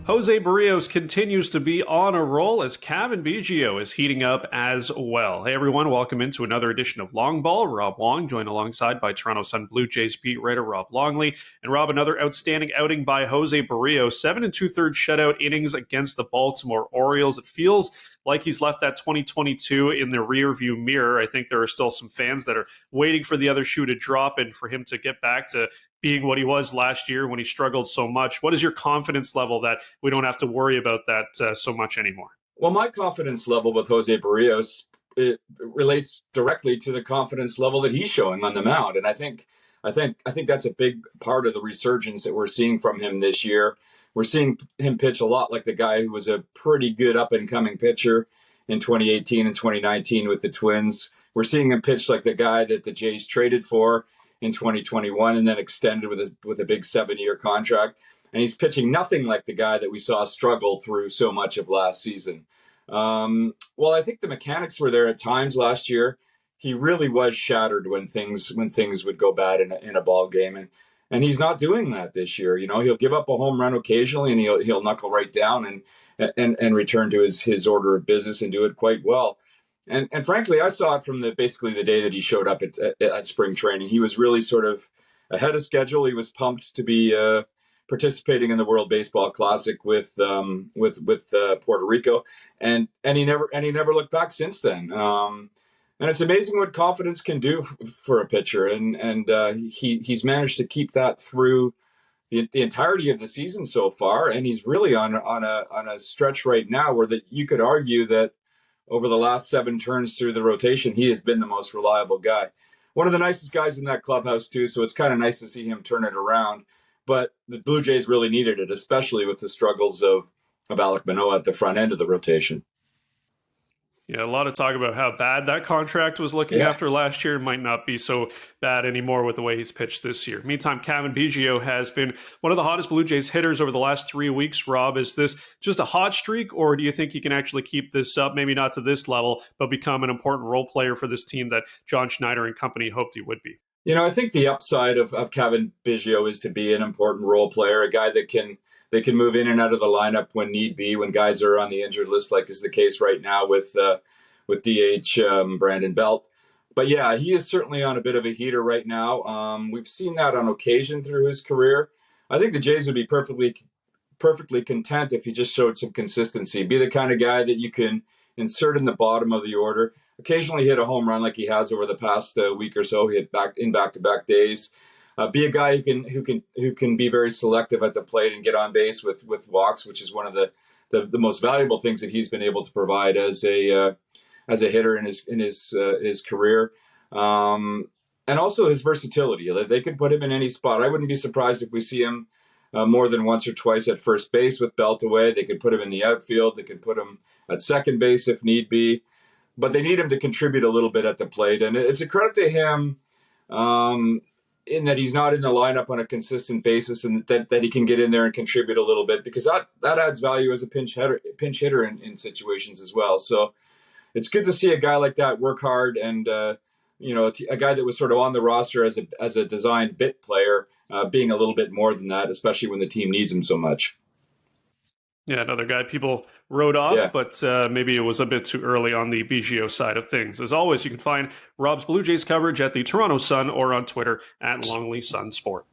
Jose Berrios continues to be on a roll as Cavan Biggio is heating up as well. Hey everyone, welcome into another edition of Long Ball. Rob Wong, joined alongside by Toronto Sun Blue Jays beat writer Rob Longley. And Rob, another outstanding outing by Jose Berrios, 7 2/3 shutout innings against the Baltimore Orioles. It feels like he's left that 2022 in the rearview mirror. I think there are still some fans that are waiting for the other shoe to drop and for him to get back to being what he was last year when he struggled so much. What is your confidence level that we don't have to worry about that so much anymore? Well, my confidence level with Jose Berrios, it relates directly to the confidence level that he's showing on the mound, and I think that's a big part of the resurgence that we're seeing from him this year. We're seeing him pitch a lot like the guy who was a pretty good up and coming pitcher in 2018 and 2019 with the Twins. We're seeing him pitch like the guy that the Jays traded for in 2021 and then extended with a big 7-year contract. And he's pitching nothing like the guy that we saw struggle through so much of last season. Well, I think the mechanics were there at times last year. He really was shattered when things would go bad in a ball game, and he's not doing that this year. You know, he'll give up a home run occasionally, and he'll knuckle right down and return to his order of business and do it quite well. And frankly, I saw it from basically the day that he showed up at spring training. He was really sort of ahead of schedule. He was pumped to be participating in the World Baseball Classic with Puerto Rico, and he never looked back since then. And it's amazing what confidence can do for a pitcher, and he's managed to keep that through the entirety of the season so far. And he's really on a stretch right now where you could argue that over the last 7 turns through the rotation, he has been the most reliable guy. One of the nicest guys in that clubhouse too, so it's kind of nice to see him turn it around. But the Blue Jays really needed it, especially with the struggles of Alek Manoah at the front end of the rotation. Yeah, a lot of talk about how bad that contract was looking after last year. It might not be so bad anymore with the way he's pitched this year. Meantime, Cavan Biggio has been one of the hottest Blue Jays hitters over the last 3 weeks. Rob, is this just a hot streak, or do you think he can actually keep this up, maybe not to this level, but become an important role player for this team that John Schneider and company hoped he would be? You know, I think the upside of Cavan Biggio is to be an important role player, a guy that can move in and out of the lineup when need be, when guys are on the injured list, like is the case right now with DH Brandon Belt. But yeah, he is certainly on a bit of a heater right now. We've seen that on occasion through his career. I think the Jays would be perfectly content if he just showed some consistency, be the kind of guy that you can insert in the bottom of the order, occasionally hit a home run like he has over the past week or so. He hit back-to-back days. Be a guy who can be very selective at the plate and get on base with walks, which is one of the most valuable things that he's been able to provide as a hitter in his career, and also his versatility. They could put him in any spot. I wouldn't be surprised if we see him more than once or twice at first base with Belt away. They could put him in the outfield. They could put him at second base if need be. But they need him to contribute a little bit at the plate. And it's a credit to him in that he's not in the lineup on a consistent basis, and that he can get in there and contribute a little bit, because that adds value as a pinch hitter in situations as well. So it's good to see a guy like that work hard, and a guy that was sort of on the roster as a designed bit player, being a little bit more than that, especially when the team needs him so much. Yeah, another guy people wrote off, but maybe it was a bit too early on the Biggio side of things. As always, you can find Rob's Blue Jays coverage at the Toronto Sun or on Twitter at Longley Sun Sport.